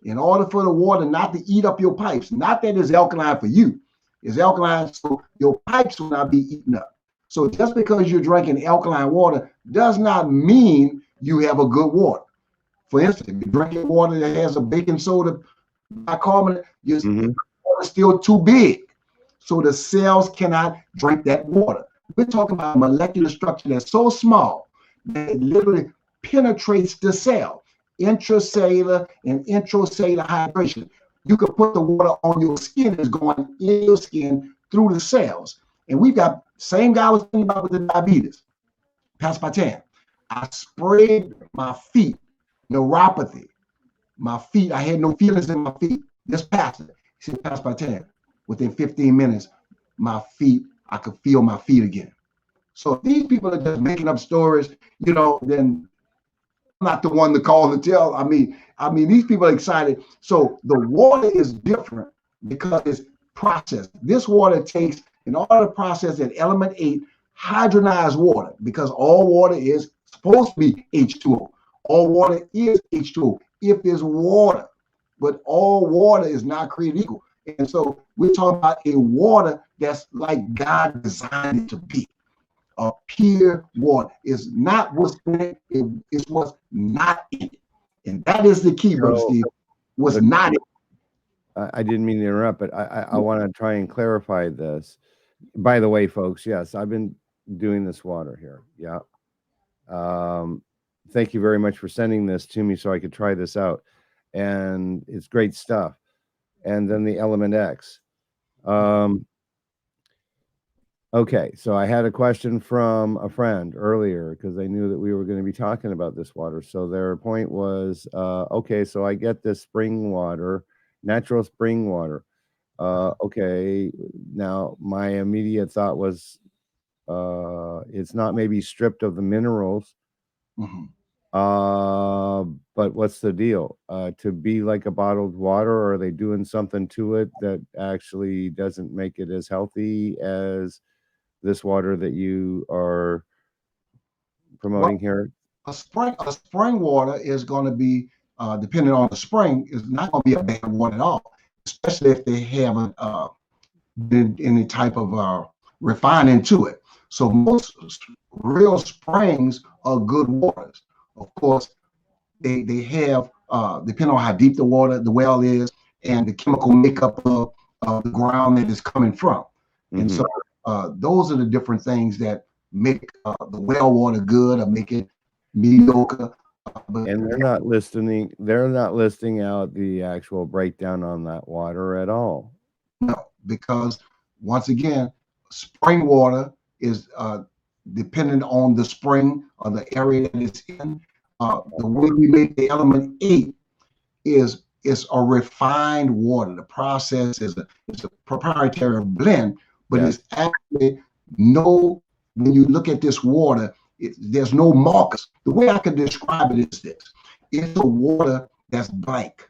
in order for the water not to eat up your pipes, not that it's alkaline for you, it's alkaline so your pipes will not be eaten up. So just because you're drinking alkaline water does not mean you have a good water. For instance, if you're drinking water that has a baking soda bicarbonate, your water is still too big. So the cells cannot drink that water. We're talking about a molecular structure that's so small that it literally penetrates the cell. Intracellular and intracellular hydration. You could put the water on your skin, it's going in your skin through the cells. And we've got, same guy I was thinking about with the diabetes, Pastor Patin. I sprayed my feet, neuropathy. My feet, I had no feelings in my feet. This pastor, he said, Pastor Patin, within 15 minutes, my feet, I could feel my feet again. So if these people are just making up stories, you know, then I'm not the one to call and tell. I mean, these people are excited. So the water is different because it's processed. This water takes, in order to process at element 8, hydrogenized water, because all water is supposed to be H2O. All water is H2O if it's water, but all water is not created equal. And so we're talking about a water that's like God designed it to be. A pure water is not what's in it, it's what's not in it. And that is the key, Brother Steve. What's not in it. I didn't mean to interrupt, but I want to try and clarify this. By the way, folks, yes, I've been doing this water here. Yeah. Thank you very much for sending this to me so I could try this out. And it's great stuff. And then the Element X. Okay, so I had a question from a friend earlier because they knew that we were going to be talking about this water. So their point was, okay, so I get this spring water, natural spring water. Okay, now my immediate thought was, it's not maybe stripped of the minerals. But what's the deal? To be like a bottled water, or are they doing something to it that actually doesn't make it as healthy as this water that you are promoting here? A spring water is going to be, depending on the spring, is not going to be a bad water at all, especially if they haven't been any type of refining to it. So most real springs are good waters. Of course, they have, depending on how deep the well is, and the chemical makeup of the ground that it's coming from. And so those are the different things that make the well water good or make it mediocre. And they're not listing out the actual breakdown on that water at all. No, because once again, spring water is dependent on the spring or the area that it's in. The way we make the element 8 is a refined water. The process is a proprietary blend, but it's actually when you look at this water, there's no markers. The way I could describe it is this: it's a water that's blank.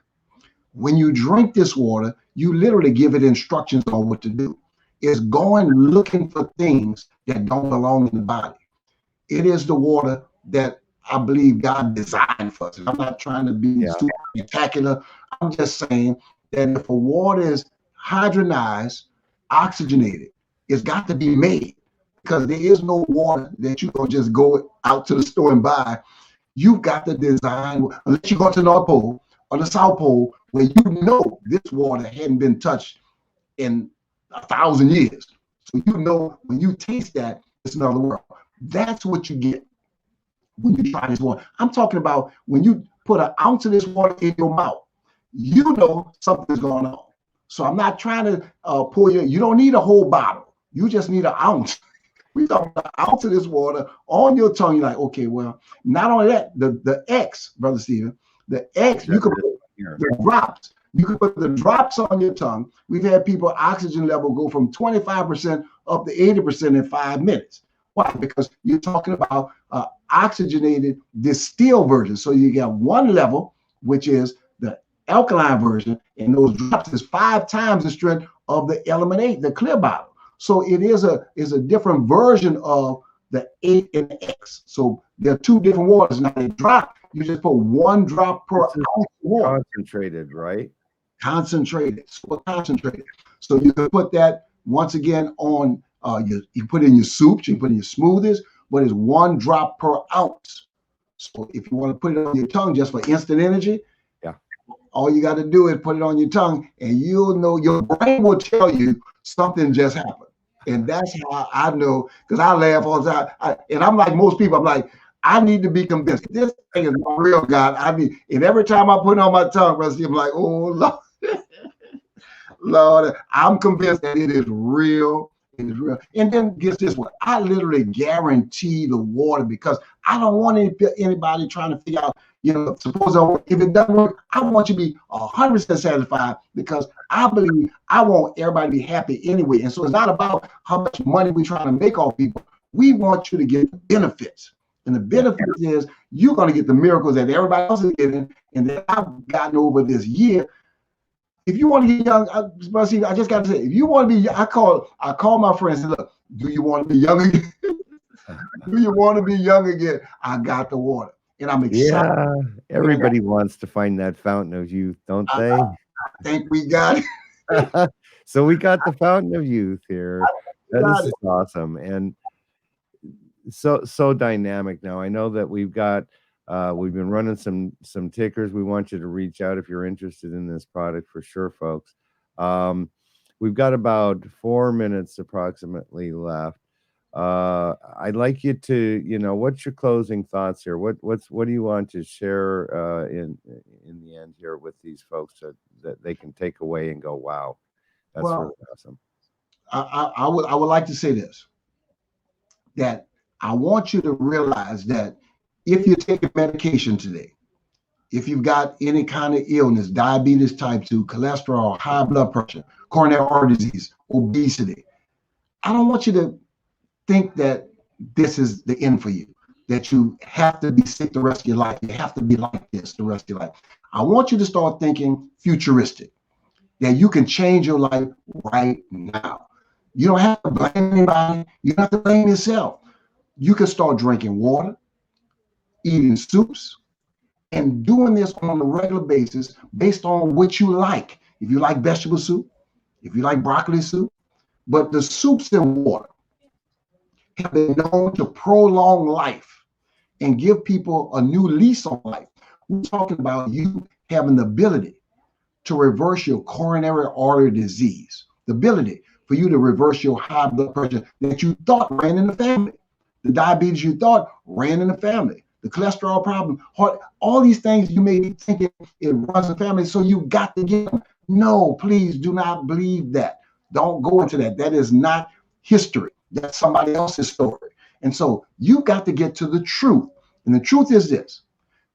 When you drink this water, you literally give it instructions on what to do. It's going looking for things that don't belong in the body. It is the water that I believe God designed for us. I'm not trying to be super spectacular. I'm just saying that if a water is hydrogenized, oxygenated, it's got to be made, because there is no water that you can just go out to the store and buy. You've got to design, unless you go to the North Pole or the South Pole, where you know this water hadn't been touched in 1,000 years. So you know when you taste that, it's another world. That's what you get when you try this water. I'm talking about when you put an ounce of this water in your mouth, you know something's going on. So I'm not trying to pour you don't need a whole bottle. You just need an ounce. We talking about an ounce of this water on your tongue. You're like, okay, well, not only that, the X, Brother Stephen, the X, you can put the drops. You can put the drops on your tongue. We've had people oxygen level go from 25% up to 80% in 5 minutes. Why? Because you're talking about oxygenated distilled version. So you got one level, which is the alkaline version, and those drops is 5 times the strength of the element 8, the clear bottle. So it is a different version of the 8 and the X. So there are 2 different waters. Now they drop, you just put 1 drop per ounce of water. Concentrated, right? Concentrated, super concentrated. So you can put that once again on you put in your soups, you put in your smoothies, but it's 1 drop per ounce. So if you want to put it on your tongue just for instant energy, yeah, all you got to do is put it on your tongue, and you'll know, your brain will tell you something just happened. And that's how I know, because I laugh all the time. And I'm like most people, I'm like, I need to be convinced. This thing is my real God. And every time I put it on my tongue, I'm like, oh, Lord. Lord, I'm convinced that it is real. It is real. And then guess this one. I literally guarantee the water, because I don't want anybody trying to figure out, suppose if it doesn't work, I want you to be 100% satisfied, because I believe I want everybody to be happy anyway. And so it's not about how much money we're trying to make off people. We want you to get the benefits. And the benefit is you're going to get the miracles that everybody else is getting, and that I've gotten over this year. If you want to get young, I just got to say, if you want to be, I call my friends and say, look, do you want to be young again? Do you want to be young again? I got the water, and I'm excited. Yeah, everybody wants to find that fountain of youth, don't they? I think we got it. So we got the fountain of youth here. This is awesome, and so dynamic. Now I know that we've been running some tickers. We want you to reach out if you're interested in this product, for sure, folks. We've got about 4 minutes approximately left. I'd like you to, what's your closing thoughts here? What do you want to share in the end here with these folks that they can take away and go, wow, that's really awesome. I would like to say this, that I want you to realize that if you're taking medication today, if you've got any kind of illness, diabetes type 2, cholesterol, high blood pressure, coronary artery disease, obesity, I don't want you to think that this is the end for you, that you have to be sick the rest of your life. You have to be like this the rest of your life. I want you to start thinking futuristic, that you can change your life right now. You don't have to blame anybody. You don't have to blame yourself. You can start drinking water, eating soups, and doing this on a regular basis based on what you like. If you like vegetable soup, if you like broccoli soup, but the soups and water have been known to prolong life and give people a new lease on life. We're talking about you having the ability to reverse your coronary artery disease, the ability for you to reverse your high blood pressure that you thought ran in the family, the diabetes you thought ran in the family, the cholesterol problem, heart, all these things you may be thinking it runs in the family, so you got to get them. No, please do not believe that. Don't go into that. That is not history. That's somebody else's story. And so you got to get to the truth. And the truth is this: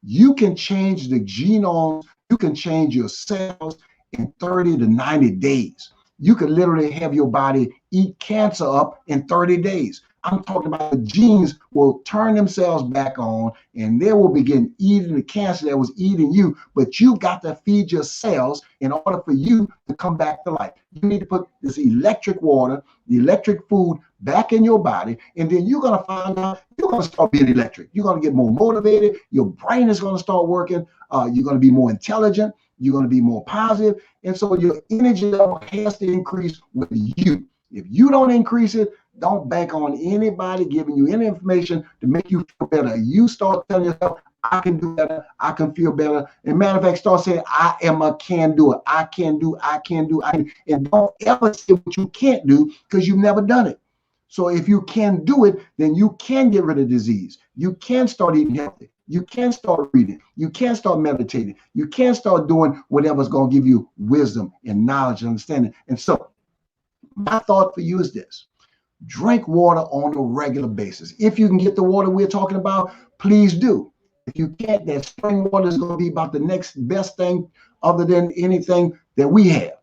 you can change the genome, you can change your cells in 30 to 90 days. You can literally have your body eat cancer up in 30 days. I'm talking about the genes will turn themselves back on, and they will begin eating the cancer that was eating you. But you got to feed your cells in order for you to come back to life. You need to put this electric water, the electric food back in your body, and then you're going to find out you're going to start being electric. You're going to get more motivated. Your brain is going to start working. You're going to be more intelligent. You're going to be more positive. And so your energy level has to increase with you. If you don't increase it, don't bank on anybody giving you any information to make you feel better. You start telling yourself, I can do better. I can feel better. And matter of fact, start saying, I am a can do it. I can do, I can do. And don't ever say what you can't do, because you've never done it. So if you can do it, then you can get rid of disease. You can start eating healthy. You can start reading. You can start meditating. You can start doing whatever's going to give you wisdom and knowledge and understanding. And so my thought for you is this: drink water on a regular basis. If you can get the water we're talking about, please do. If you can't, that spring water is going to be about the next best thing other than anything that we have.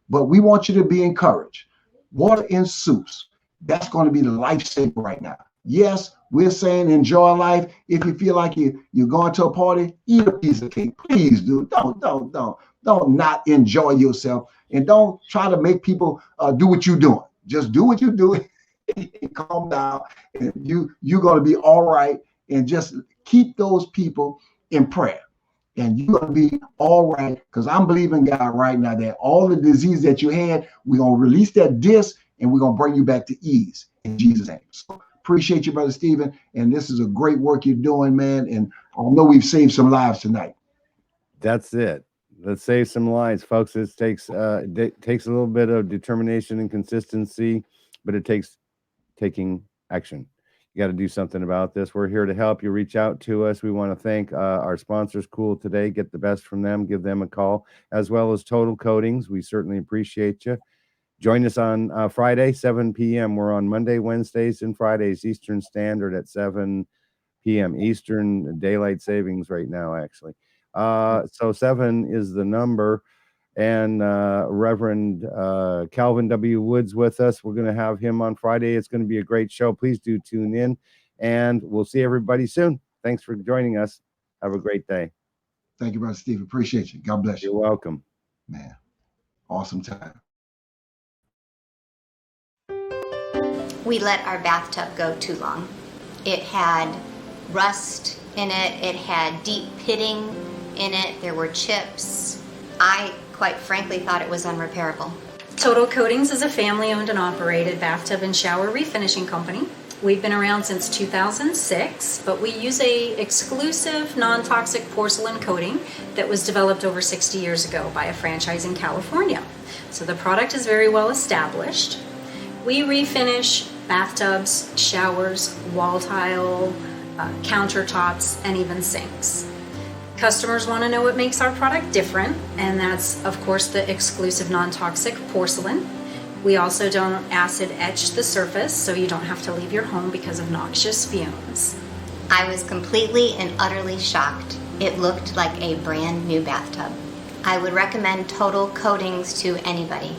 But we want you to be encouraged. Water and soups, that's going to be the lifesaver right now. Yes, we're saying enjoy life. If you feel like you're going to a party, eat a piece of cake. Please do. Don't not enjoy yourself, and don't try to make people do what you're doing. Just do what you're doing and calm down, and you're going to be all right. And just keep those people in prayer, and you're going to be all right, because I'm believing God right now that all the disease that you had, we're going to release that disc, and we're going to bring you back to ease in Jesus' name. So appreciate you, Brother Stephen, and this is a great work you're doing, man, and I know we've saved some lives tonight. That's it. Let's save some lives, folks. It takes a little bit of determination and consistency, but it takes taking action. You got to do something about this. We're here to help you. Reach out to us. We want to thank our sponsors, Cool Today. Get the best from them. Give them a call, as well as Total Coatings. We certainly appreciate you. Join us on Friday, 7 p.m. We're on Monday, Wednesdays, and Fridays, Eastern Standard at 7 p.m. Eastern Daylight Savings right now, actually. So 7 is the number. And Reverend Calvin W. Woods with us. We're going to have him on Friday. It's going to be a great show. Please do tune in, and we'll see everybody soon. Thanks for joining us. Have a great day. Thank you, Brother Steve. Appreciate you. God bless you. You're welcome. Man, awesome time. We let our bathtub go too long. It had rust in it. It had deep pitting in it. There were chips. I quite frankly thought it was unrepairable. Total Coatings is a family-owned and operated bathtub and shower refinishing company. We've been around since 2006, but we use a exclusive non-toxic porcelain coating that was developed over 60 years ago by a franchise in California. So the product is very well established. We refinish bathtubs, showers, wall tile, countertops, and even sinks. Customers want to know what makes our product different, and that's, of course, the exclusive non-toxic porcelain. We also don't acid etch the surface, so you don't have to leave your home because of noxious fumes. I was completely and utterly shocked. It looked like a brand new bathtub. I would recommend Total Coatings to anybody.